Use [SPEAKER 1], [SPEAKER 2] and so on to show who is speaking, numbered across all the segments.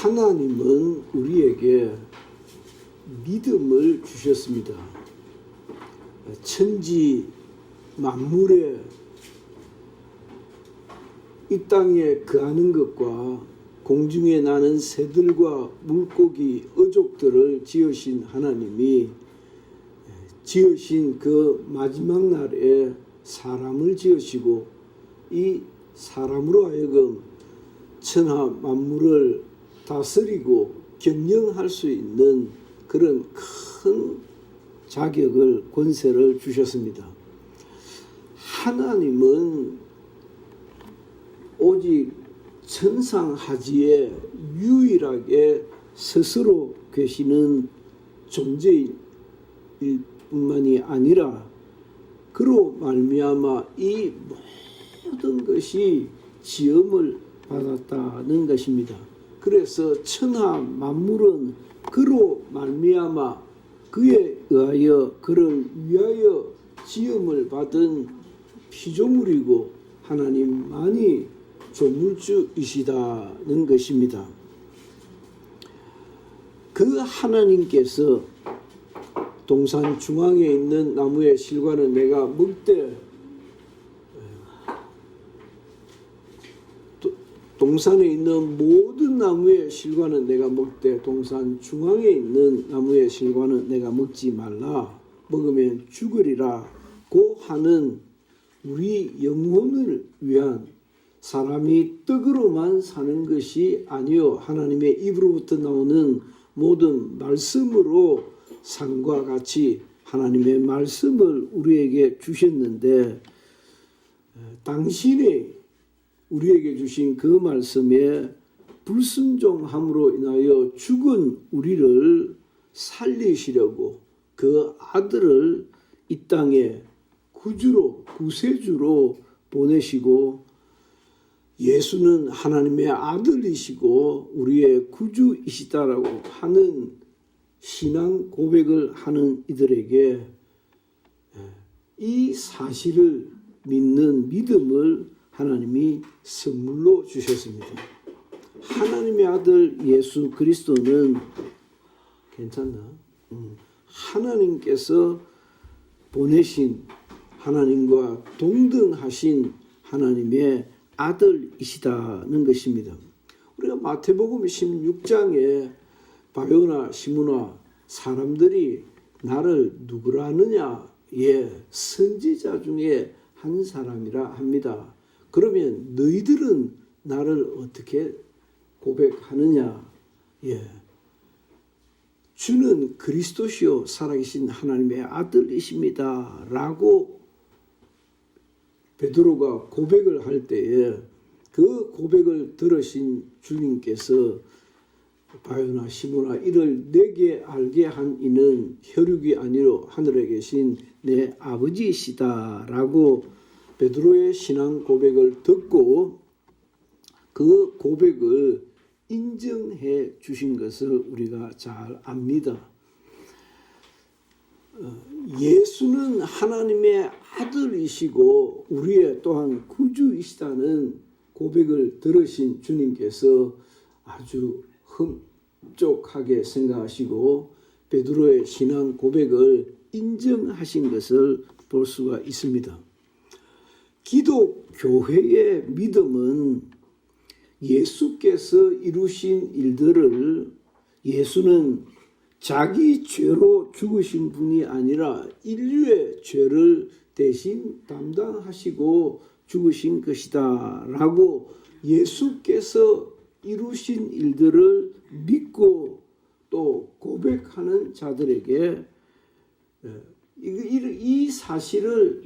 [SPEAKER 1] 하나님은 우리에게 믿음을 주셨습니다. 천지 만물에 이 땅에 거하는 것과 공중에 나는 새들과 물고기, 어족들을 지으신 하나님이 지으신 그 마지막 날에 사람을 지으시고 이 사람으로 하여금 천하 만물을 다스리고 경영할 수 있는 그런 큰 자격을, 권세를 주셨습니다. 하나님은 오직 천상하지에 유일하게 스스로 계시는 존재일 뿐만이 아니라 그로 말미암아 이 모든 것이 지음을 받았다는 것입니다. 그래서 천하 만물은 그로 말미암아 그에 의하여 그를 위하여 지음을 받은 피조물이고 하나님만이 조물주이시다는 것입니다. 그 하나님께서 동산 중앙에 있는 나무의 실과는 내가 먹되 동산에 있는 모든 나무의 실과는 내가 먹되 동산 중앙에 있는 나무의 실과는 내가 먹지 말라. 먹으면 죽으리라 고 하는 우리 영혼을 위한 사람이 떡으로만 사는 것이 아니요 하나님의 입으로부터 나오는 모든 말씀으로 산과 같이 하나님의 말씀을 우리에게 주셨는데 당신이 우리에게 주신 그 말씀에 불순종함으로 인하여 죽은 우리를 살리시려고 그 아들을 이 땅에 구세주로 보내시고 예수는 하나님의 아들이시고 우리의 구주이시다라고 하는 신앙 고백을 하는 이들에게 이 사실을 믿는 믿음을 하나님이 선물로 주셨습니다. 하나님의 아들 예수 그리스도는 괜찮나? 하나님께서 보내신 하나님과 동등하신 하나님의 아들이시다는 것입니다. 우리가 마태복음 16장에 바요나 시므나 사람들이 나를 누구라 하느냐? 예, 선지자 중에 한 사람이라 합니다. 그러면 너희들은 나를 어떻게 고백하느냐? 예, 주는 그리스도시요 살아계신 하나님의 아들이십니다. 라고 베드로가 고백을 할 때에 그 고백을 들으신 주님께서 바요나 시므나 이를 내게 알게 한 이는 혈육이 아니로 하늘에 계신 내 아버지이시다 라고 베드로의 신앙 고백을 듣고 그 고백을 인정해 주신 것을 우리가 잘 압니다. 예수는 하나님의 아들이시고 우리의 또한 구주이시다는 고백을 들으신 주님께서 아주 흡족하게 생각하시고 베드로의 신앙 고백을 인정하신 것을 볼 수가 있습니다. 기독교회의 믿음은 예수께서 이루신 일들을 예수는 자기 죄로 죽으신 분이 아니라 인류의 죄를 대신 담당하시고 죽으신 것이다 라고 예수께서 이루신 일들을 믿고 또 고백하는 자들에게 이 사실을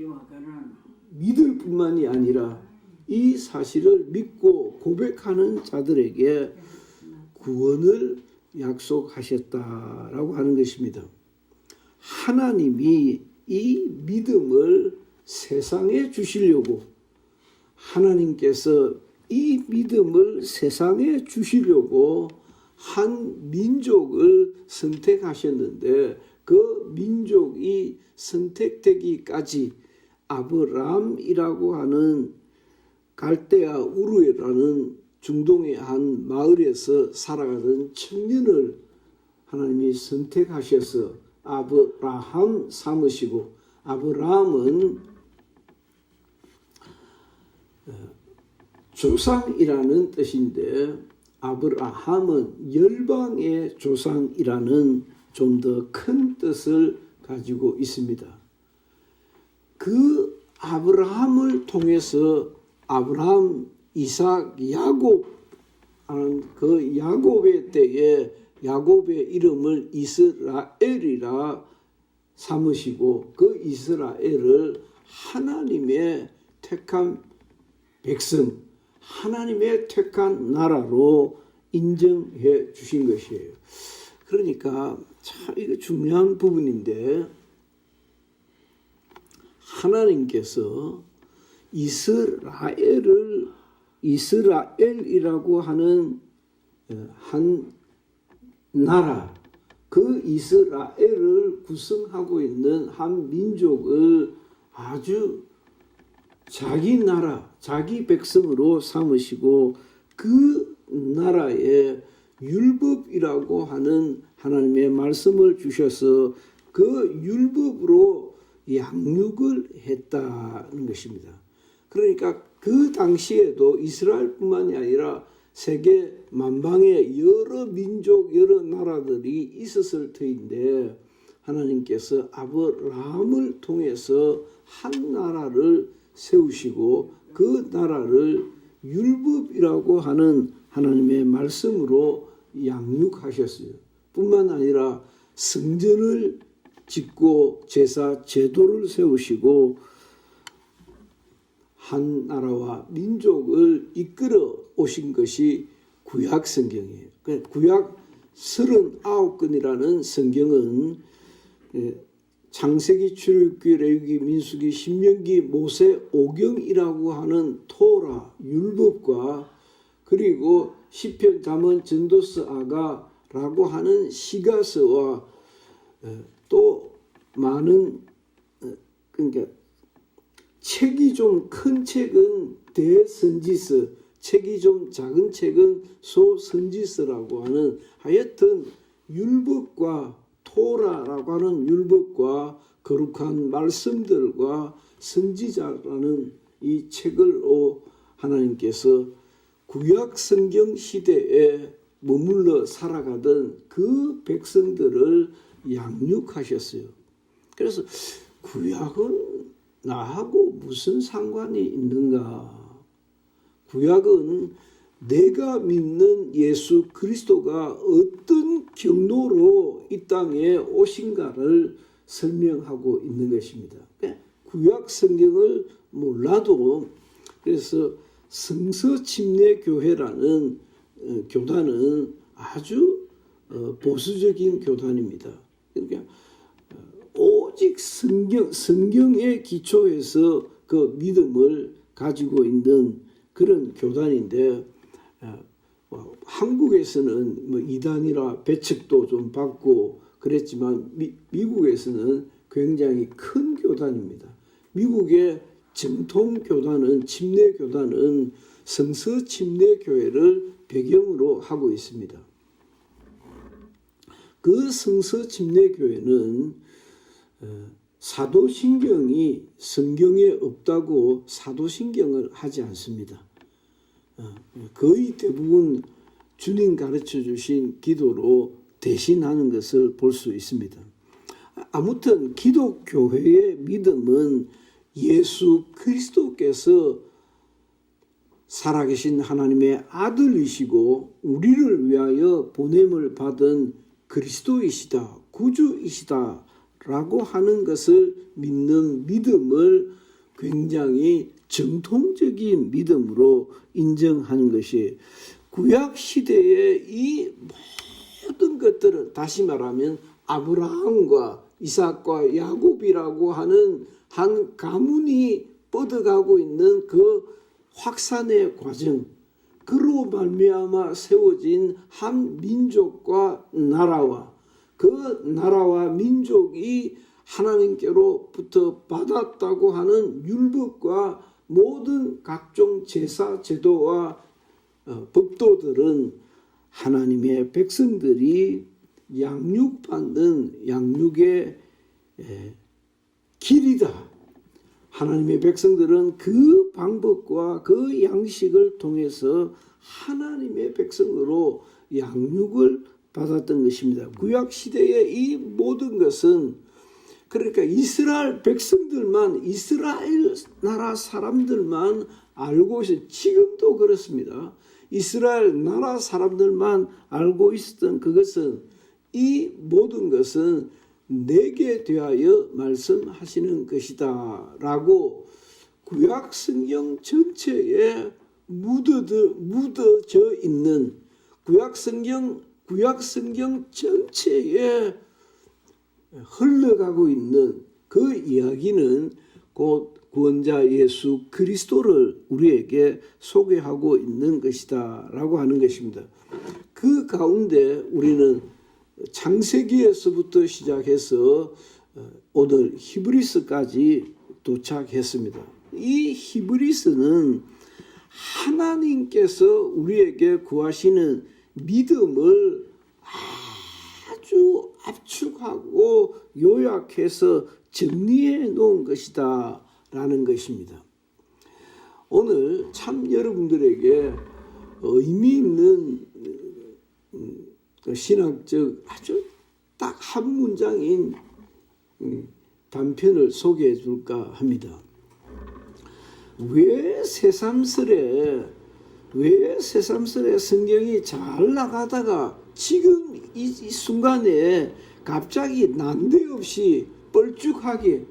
[SPEAKER 1] 믿을 뿐만이 아니라 이 사실을 믿고 고백하는 자들에게 구원을 약속하셨다라고 하는 것입니다. 하나님이 이 믿음을 세상에 주시려고 하나님께서 이 믿음을 세상에 주시려고 한 민족을 선택하셨는데 그 민족이 선택되기까지 아브람이라고 하는 갈대아 우르라는 중동의 한 마을에서 살아가던 청년을 하나님이 선택하셔서 아브라함 삼으시고, 아브라함은 조상이라는 뜻인데 아브라함은 열방의 조상이라는 좀 더 큰 뜻을 가지고 있습니다. 그 아브라함을 통해서 아브라함, 이삭, 야곱 하는 그 야곱의 때에 야곱의 이름을 이스라엘이라 삼으시고, 그 이스라엘을 하나님의 택한 백성, 하나님의 택한 나라로 인정해 주신 것이에요. 그러니까 참 이거 중요한 부분인데, 하나님께서 이스라엘이라고 하는 한 나라, 그 이스라엘을 구성하고 있는 한 민족을 아주 자기 나라, 자기 백성으로 삼으시고, 그 나라에 율법이라고 하는 하나님의 말씀을 주셔서 그 율법으로 양육을 했다는 것입니다. 그러니까 그 당시에도 이스라엘뿐만이 아니라 세계 만방에 여러 민족, 여러 나라들이 있었을 터인데, 하나님께서 아브라함을 통해서 한 나라를 세우시고, 그 나라를 율법이라고 하는 하나님의 말씀으로 양육하셨어요. 뿐만 아니라 성전을 짓고 제사 제도를 세우시고 한 나라와 민족을 이끌어 오신 것이 구약 성경이에요. 구약 39권이라는 성경은 창세기, 출애굽기, 레위기, 민수기, 신명기, 모세, 오경이라고 하는 토라, 율법과, 그리고 시편, 잠언, 전도서, 아가라고 하는 시가서와 또 많은, 그러니까 책이 좀 큰 책은 대선지서, 책이 좀 작은 책은 소선지서라고 하는, 하여튼 율법과 토라라고 하는 율법과 거룩한 말씀들과 선지자라는 이 책을로 하나님께서 구약 성경 시대에 머물러 살아가던 그 백성들을 양육하셨어요. 그래서 구약은 나하고 무슨 상관이 있는가? 구약은 내가 믿는 예수 그리스도가 어떤 경로로 이 땅에 오신가를 설명하고 있는 것입니다. 구약 성경을 몰라도, 그래서 성서침례교회라는 교단은 아주 보수적인 교단입니다. 그러니까 오직 성경에 기초해서 그 믿음을 가지고 있는 그런 교단인데, 한국에서는 뭐 이단이라 배척도 좀 받고 그랬지만 미국에서는 굉장히 큰 교단입니다. 미국의 정통 교단은, 침례 교단은 성서 침례 교회를 배경으로 하고 있습니다. 그 성서 침례 교회는 사도신경이 성경에 없다고 사도신경을 하지 않습니다. 거의 대부분 주님 가르쳐 주신 기도로 대신하는 것을 볼 수 있습니다. 아무튼 기독교회의 믿음은 예수 그리스도께서 살아계신 하나님의 아들이시고 우리를 위하여 보냄을 받은 그리스도이시다, 구주이시다 라고 하는 것을 믿는 믿음을 굉장히 정통적인 믿음으로 인정하는 것이, 구약 시대의 이 모든 것들은 다시 말하면 아브라함과 이삭과 야곱이라고 하는 한 가문이 뻗어가고 있는 그 확산의 과정, 그로 말미암아 세워진 한 민족과 나라와 그 나라와 민족이 하나님께로부터 받았다고 하는 율법과 모든 각종 제사 제도와 법도들은 하나님의 백성들이 양육받는 양육의 길이다. 하나님의 백성들은 그 방법과 그 양식을 통해서 하나님의 백성으로 양육을 받았던 것입니다. 구약 시대의 이 모든 것은 그러니까 이스라엘 백성들만, 이스라엘 나라 사람들만 알고 있어요. 지금도 그렇습니다. 이스라엘 나라 사람들만 알고 있었던 그것은, 이 모든 것은 내게 대하여 말씀하시는 것이다 라고 구약 성경 전체에 묻어져 있는, 구약 성경 전체에 흘러가고 있는 그 이야기는 곧 구원자 예수 그리스도를 우리에게 소개하고 있는 것이다 라고 하는 것입니다. 그 가운데 우리는 창세기에서부터 시작해서 오늘 히브리서까지 도착했습니다. 이 히브리서는 하나님께서 우리에게 구하시는 믿음을 아주 압축하고 요약해서 정리해 놓은 것이다 라는 것입니다. 오늘 참 여러분들에게 의미 있는 신학적 아주 딱 한 문장인 단편을 소개해 줄까 합니다. 왜 새삼스레 성경이 잘 나가다가 지금 이 순간에 갑자기 난데없이 뻘쭉하게,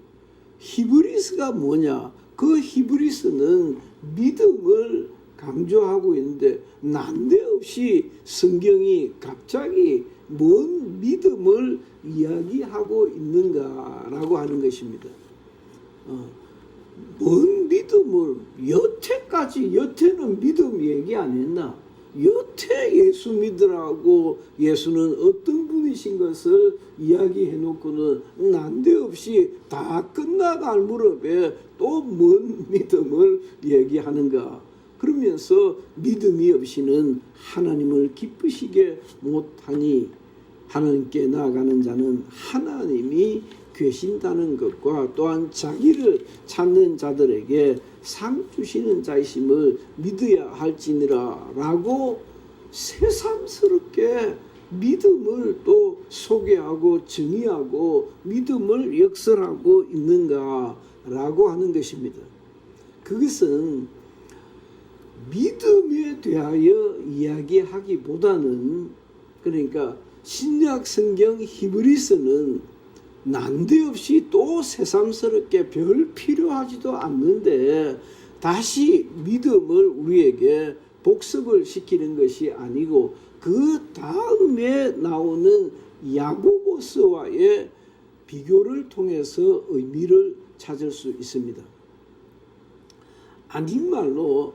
[SPEAKER 1] 히브리서가 뭐냐? 그 히브리서는 믿음을 강조하고 있는데 난데없이 성경이 갑자기 뭔 믿음을 이야기하고 있는가라고 하는 것입니다. 뭔 믿음을, 여태는 믿음 얘기 안 했나? 여태 예수 믿으라고 예수는 어떤 분이신 것을 이야기해 놓고는 난데없이 다 끝나갈 무렵에 또 뭔 믿음을 얘기하는가? 그러면서 믿음이 없이는 하나님을 기쁘시게 못하니 하나님께 나아가는 자는 하나님이 계신다는 것과 또한 자기를 찾는 자들에게 상 주시는 자이심을 믿어야 할지니라 라고 새삼스럽게 믿음을 또 소개하고 정의하고 믿음을 역설하고 있는가 라고 하는 것입니다. 그것은 믿음에 대하여 이야기하기보다는, 그러니까 신약 성경 히브리서는 난데없이 또 새삼스럽게 별 필요하지도 않는데 다시 믿음을 우리에게 복습을 시키는 것이 아니고 그 다음에 나오는 야고보서와의 비교를 통해서 의미를 찾을 수 있습니다. 아닌 말로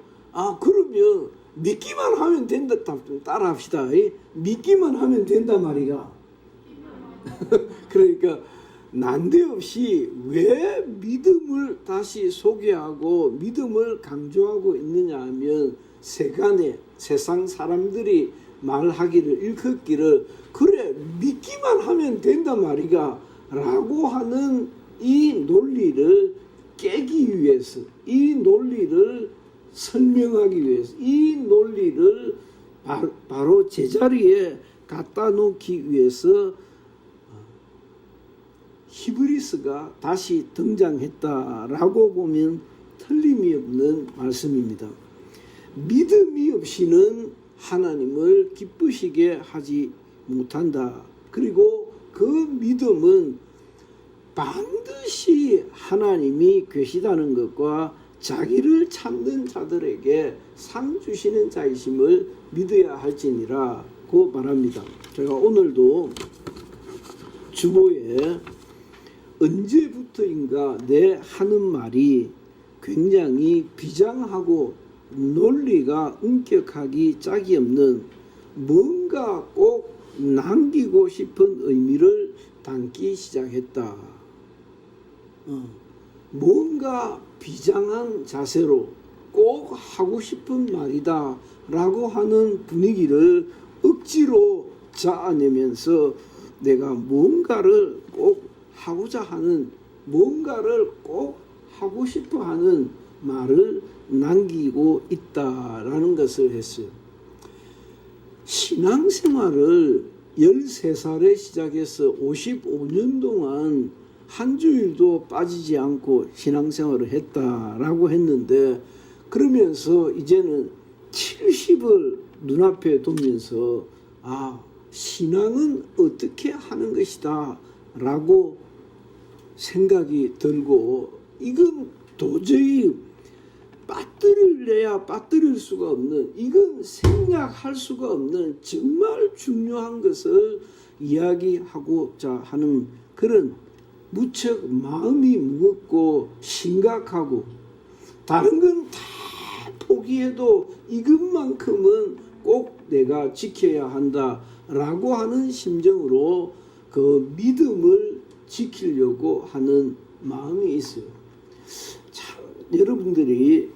[SPEAKER 1] 그러면 믿기만 하면 된다, 따라 합시다. 믿기만 하면 된다 말이가. 그러니까 난데없이 왜 믿음을 다시 소개하고 믿음을 강조하고 있느냐 하면 세상 사람들이 말하기를, 일컫기를, 그래 믿기만 하면 된다 말이가 라고 하는 이 논리를 깨기 위해서, 이 논리를 설명하기 위해서, 이 논리를 바로 제자리에 갖다 놓기 위해서 히브리서가 다시 등장했다라고 보면 틀림이 없는 말씀입니다. 믿음이 없이는 하나님을 기쁘시게 하지 못한다. 그리고 그 믿음은 반드시 하나님이 계시다는 것과 자기를 찾는 자들에게 상 주시는 자이심을 믿어야 할지니라고 말합니다. 제가 오늘도 주보에 언제부터인가 내 하는 말이 굉장히 비장하고 논리가 엄격하기 짝이 없는 뭔가 꼭 남기고 싶은 의미를 담기 시작했다. 뭔가 비장한 자세로 꼭 하고 싶은 말이다 라고 하는 분위기를 억지로 자아내면서 내가 뭔가를 꼭 하고자 하는, 뭔가를 꼭 하고 싶어 하는 말을 남기고 있다라는 것을 했어요. 신앙생활을 13살에 시작해서 55년 동안 한 주일도 빠지지 않고 신앙생활을 했다라고 했는데, 그러면서 이제는 70을 눈앞에 두면서 신앙은 어떻게 하는 것이다 라고 생각이 들고, 이건 도저히 빠뜨릴 내야 빠뜨릴 수가 없는, 이건 생략할 수가 없는 정말 중요한 것을 이야기하고자 하는 그런 무척 마음이 무겁고 심각하고, 다른 건 다 포기해도 이것만큼은 꼭 내가 지켜야 한다라고 하는 심정으로 그 믿음을 지키려고 하는 마음이 있어요. 참 여러분들이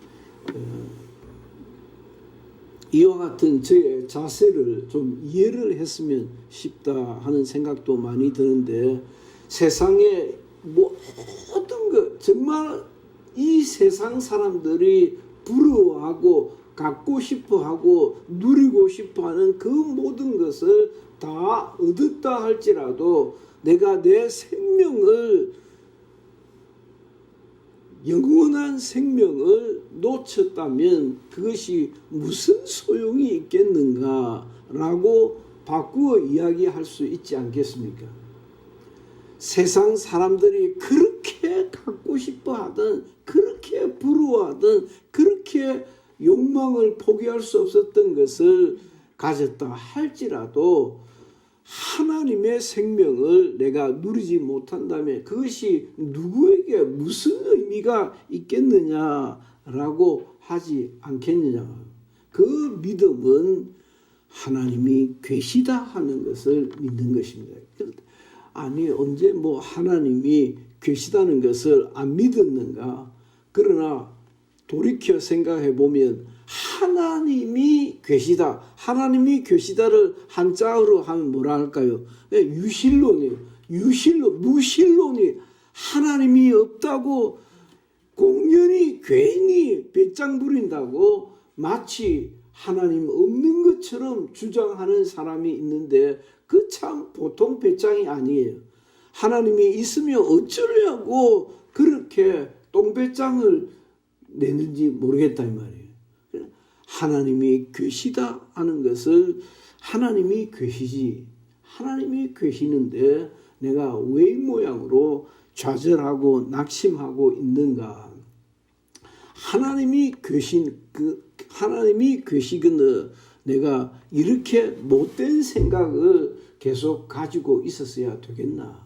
[SPEAKER 1] 이와 같은 저의 자세를 좀 이해를 했으면 싶다 하는 생각도 많이 드는데, 세상에 모든 것, 정말 이 세상 사람들이 부러워하고 갖고 싶어하고 누리고 싶어하는 그 모든 것을 다 얻었다 할지라도 내가 내 생명을, 영원한 생명을 놓쳤다면 그것이 무슨 소용이 있겠는가라고 바꾸어 이야기할 수 있지 않겠습니까? 세상 사람들이 그렇게 갖고 싶어하던, 그렇게 부러워하던, 그렇게 욕망을 포기할 수 없었던 것을 가졌다 할지라도 하나님의 생명을 내가 누리지 못한다면 그것이 누구에게 무슨 의미가 있겠느냐라고 하지 않겠느냐. 그 믿음은 하나님이 계시다 하는 것을 믿는 것입니다. 아니 언제 하나님이 계시다는 것을 안 믿었는가? 그러나 돌이켜 생각해 보면 하나님이 계시다, 하나님이 계시다를 한자어로 하면 뭐라 할까요? 유실론이에요. 유실론, 무실론이, 하나님이 없다고 공연히 괜히 배짱 부린다고 마치 하나님 없는 것처럼 주장하는 사람이 있는데, 그 참 보통 배짱이 아니에요. 하나님이 있으면 어쩌려고 그렇게 똥배짱을 내는지 모르겠다 이 말이에요. 하나님이 계시다 하는 것을, 하나님이 계시지, 하나님이 계시는데 내가 왜 이 모양으로 좌절하고 낙심하고 있는가? 하나님이 계시거늘 내가 이렇게 못된 생각을 계속 가지고 있었어야 되겠나?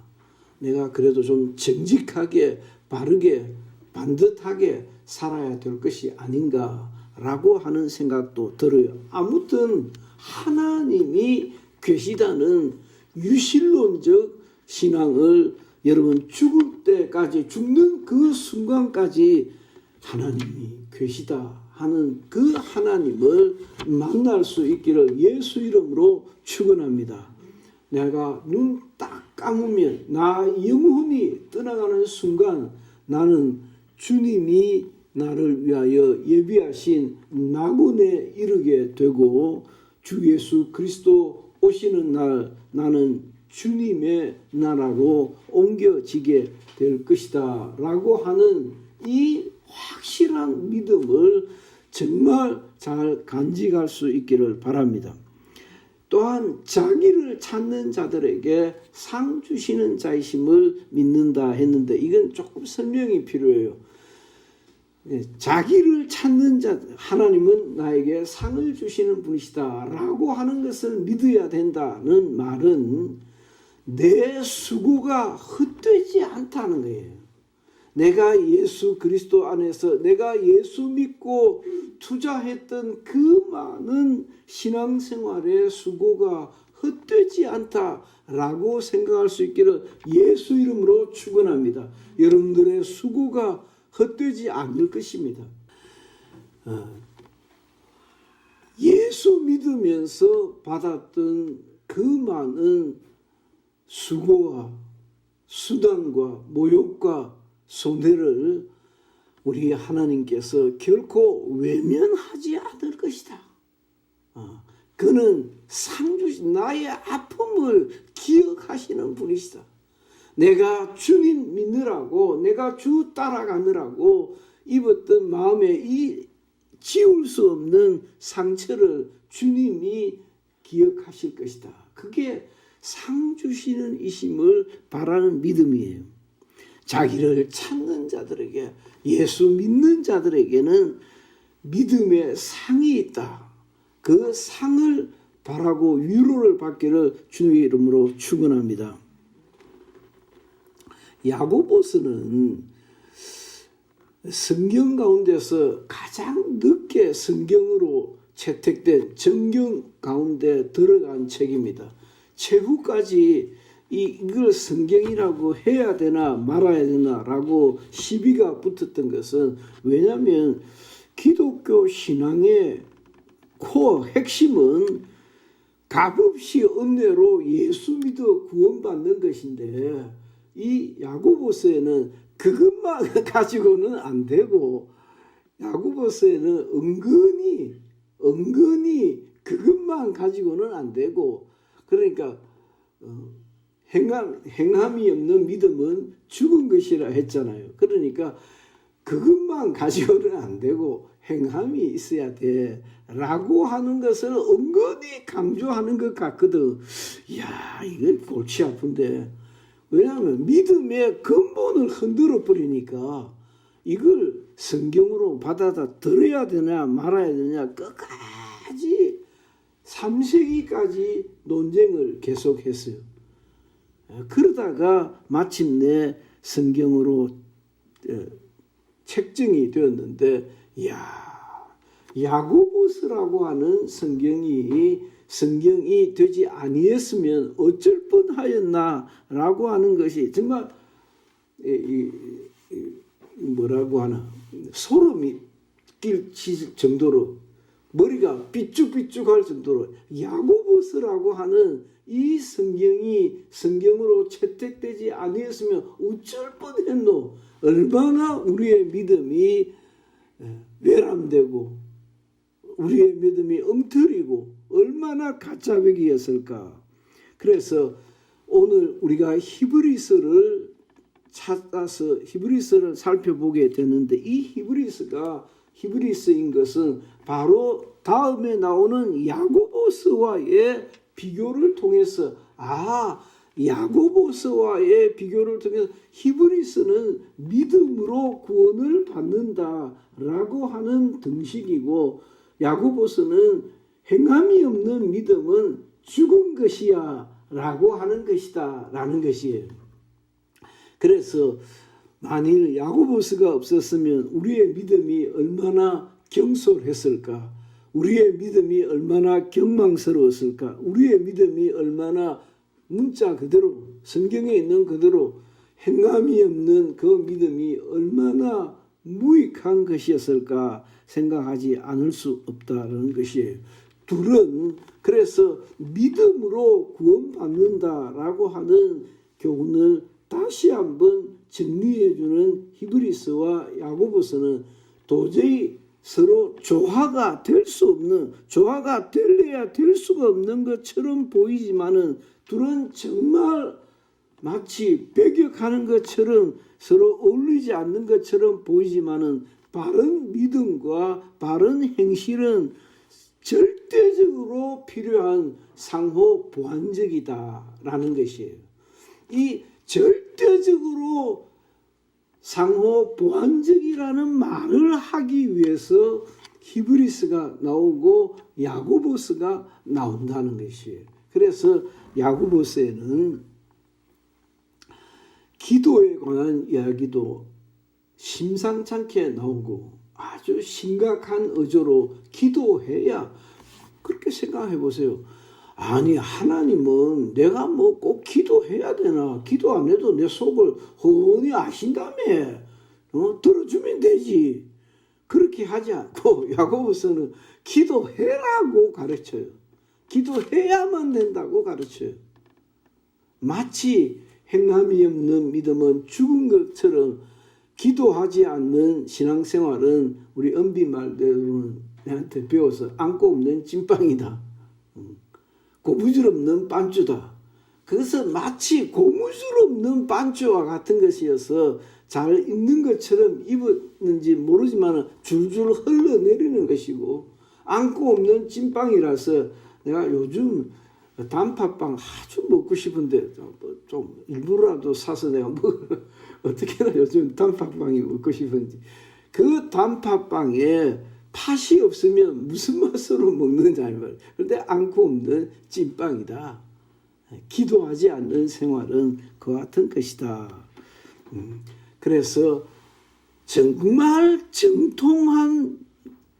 [SPEAKER 1] 내가 그래도 좀 정직하게, 바르게, 반듯하게 살아야 될 것이 아닌가라고 하는 생각도 들어요. 아무튼 하나님이 계시다는 유실론적 신앙을 여러분 죽을 때까지, 죽는 그 순간까지 하나님이 계시다 하는 그 하나님을 만날 수 있기를 예수 이름으로 축원합니다. 내가 눈 딱 감으면 나 영혼이 떠나가는 순간 나는 주님이 나를 위하여 예비하신 낙원에 이르게 되고, 주 예수 그리스도 오시는 날 나는 주님의 나라로 옮겨지게 될 것이다 라고 하는 이 확실한 믿음을 정말 잘 간직할 수 있기를 바랍니다. 또한 자기를 찾는 자들에게 상 주시는 자이심을 믿는다 했는데, 이건 조금 설명이 필요해요. 자기를 찾는 자, 하나님은 나에게 상을 주시는 분이시다 라고 하는 것을 믿어야 된다는 말은 내 수고가 헛되지 않다는 거예요. 내가 예수 그리스도 안에서 내가 예수 믿고 투자했던 그 많은 신앙생활의 수고가 헛되지 않다라고 생각할 수 있기를 예수 이름으로 축원합니다. 여러분들의 수고가 헛되지 않을 것입니다. 예수 믿으면서 받았던 그 많은 수고와 수단과 모욕과 손해를 우리 하나님께서 결코 외면하지 않을 것이다. 그는 나의 아픔을 기억하시는 분이시다. 내가 주님 믿느라고, 내가 주 따라가느라고 입었던 마음에 이 지울 수 없는 상처를 주님이 기억하실 것이다. 그게 상 주시는 이심을 바라는 믿음이에요. 자기를 찾는 자들에게, 예수 믿는 자들에게는 믿음의 상이 있다. 그 상을 바라고 위로를 받기를 주님의 이름으로 축원합니다. 야고보서는 성경 가운데서 가장 늦게 성경으로 채택된 정경 가운데 들어간 책입니다. 최후까지 이걸 성경이라고 해야 되나 말아야 되나라고 시비가 붙었던 것은, 왜냐하면 기독교 신앙의 코어 핵심은 값없이 은혜로 예수 믿어 구원받는 것인데, 이 야고보서에는 그것만 가지고는 안 되고, 야고보서에는 은근히 그것만 가지고는 안 되고, 그러니까 행함이 없는 믿음은 죽은 것이라 했잖아요. 그러니까 그것만 가지고는 안 되고 행함이 있어야 돼 라고 하는 것을 은근히 강조하는 것 같거든. 이야, 이건 골치 아픈데, 왜냐하면 믿음의 근본을 흔들어 버리니까 이걸 성경으로 받아들여야 되냐 말아야 되냐 끝까지 3세기까지 논쟁을 계속했어요. 그러다가 마침내 성경으로 책정이 되었는데, 야고보서라고 하는 성경이 되지 아니했으면 어쩔 뻔하였나라고 하는 것이 정말 뭐라고 하나, 소름이 끼칠 정도로, 머리가 삐쭉삐쭉할 정도로 야고보서라고 하는 이 성경으로 채택되지 아니했으면 어쩔 뻔했노. 얼마나 우리의 믿음이 외람되고 우리의 믿음이 엉터리고 얼마나 가짜배기였을까. 그래서 오늘 우리가 히브리서를 찾아서 히브리서를 살펴보게 되는데, 이 히브리서인 것은 바로 다음에 나오는 야고보서와의 비교를 통해서, 야고보서와의 비교를 통해서 히브리서는 믿음으로 구원을 받는다라고 하는 등식이고, 야고보서는 행함이 없는 믿음은 죽은 것이야 라고 하는 것이다 라는 것이에요. 그래서 만일 야고보서가 없었으면 우리의 믿음이 얼마나 경솔했을까, 우리의 믿음이 얼마나 경망스러웠을까, 우리의 믿음이 얼마나 문자 그대로 성경에 있는 그대로 행함이 없는 그 믿음이 얼마나 무익한 것이었을까 생각하지 않을 수 없다는 것이에요. 둘은 그래서 믿음으로 구원받는다라고 하는 교훈을 다시 한번 정리해주는 히브리서와 야고보서는 도저히 서로 조화가 될 수 없는, 조화가 될래야 될 수가 없는 것처럼 보이지만은, 둘은 정말 마치 배격하는 것처럼 서로 어울리지 않는 것처럼 보이지만은, 바른 믿음과 바른 행실은 절대적으로 필요한 상호 보완적이다라는 것이에요. 이 절대적으로 상호 보완적이라는 말을 하기 위해서 히브리서가 나오고 야고보서가 나온다는 것이에요. 그래서 야고보서에는 기도에 관한 이야기도 심상찮게 나오고, 아주 심각한 의조로 기도해야, 그렇게 생각해 보세요. 아니, 하나님은 내가 뭐 꼭 기도해야 되나? 기도 안 해도 내 속을 훤히 아신다며. 들어주면 되지. 그렇게 하지 않고 야고보서는 기도해라고 가르쳐요. 기도해야만 된다고 가르쳐요. 마치 행함이 없는 믿음은 죽은 것처럼 기도하지 않는 신앙생활은 우리 은비 말대로는 내한테 배워서 안고 없는 찐빵이다. 고무줄 없는 반주다. 그것은 마치 고무줄 없는 반주와 같은 것이어서 잘 입는 것처럼 입었는지 모르지만 줄줄 흘러내리는 것이고, 안고 없는 찐빵이라서 내가 요즘 단팥빵 아주 먹고 싶은데 좀 일부러라도 사서 내가 어떻게나 요즘 단팥빵이 먹고 싶은지, 그 단팥빵에 팥이 없으면 무슨 맛으로 먹는지 알면, 그런데 안고 없는 찐빵이다. 기도하지 않는 생활은 그와 같은 것이다. 그래서 정말 정통한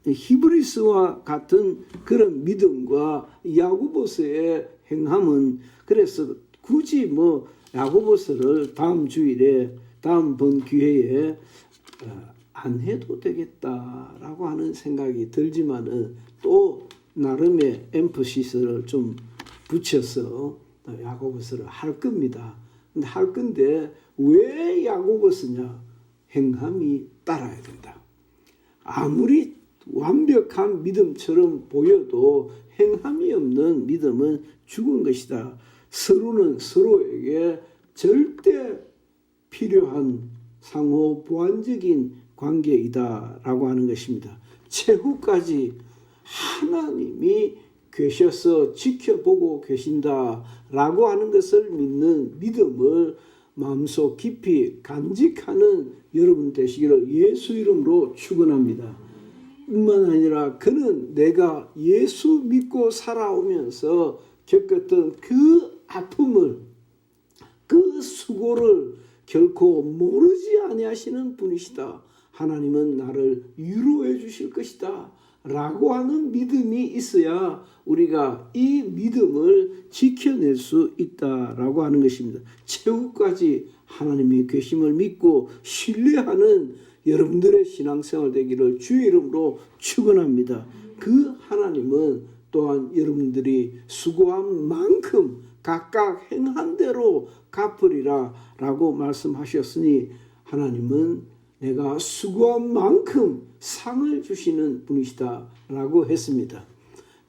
[SPEAKER 1] 히브리스와 같은 그런 믿음과 야고보서의 행함은, 그래서 굳이 뭐 야고보서를 다음 주일에 다음번 기회에 안 해도 되겠다라고 하는 생각이 들지만은 또 나름의 엠퍼시스를 좀 붙여서 야고보서를 할 겁니다. 근데 할 건데 왜 야고보서냐? 행함이 따라야 된다. 아무리 완벽한 믿음처럼 보여도 행함이 없는 믿음은 죽은 것이다. 서로는 서로에게 절대 필요한 상호 보완적인 관계이다라고 하는 것입니다. 최후까지 하나님이 계셔서 지켜보고 계신다라고 하는 것을 믿는 믿음을 마음속 깊이 간직하는 여러분 되시기를 예수 이름으로 축원합니다. 뿐만 아니라 그는 내가 예수 믿고 살아오면서 겪었던 그 아픔을, 그 수고를 결코 모르지 아니하시는 분이시다. 하나님은 나를 위로해 주실 것이다 라고 하는 믿음이 있어야 우리가 이 믿음을 지켜낼 수 있다라고 하는 것입니다. 최후까지 하나님의 계심을 믿고 신뢰하는 여러분들의 신앙생활 되기를 주의 이름으로 축원합니다. 그 하나님은 또한 여러분들이 수고한 만큼 각각 행한 대로 갚으리라 라고 말씀하셨으니, 하나님은 내가 수고한 만큼 상을 주시는 분이시다 라고 했습니다.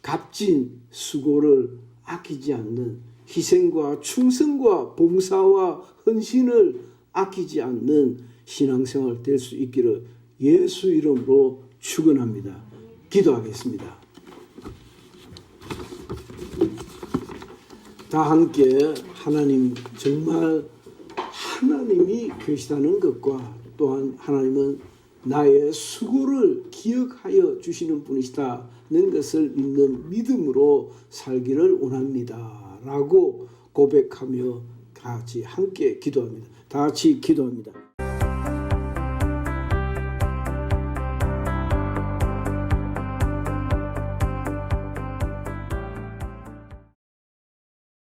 [SPEAKER 1] 값진 수고를 아끼지 않는, 희생과 충성과 봉사와 헌신을 아끼지 않는 신앙생활 될 수 있기를 예수 이름으로 축원합니다. 기도하겠습니다. 다 함께 하나님, 정말 하나님이 계시다는 것과 또한 하나님은 나의 수고를 기억하여 주시는 분이시다는 것을 믿는 믿음으로 살기를 원합니다 라고 고백하며 다 같이 함께 기도합니다. 다 같이 기도합니다.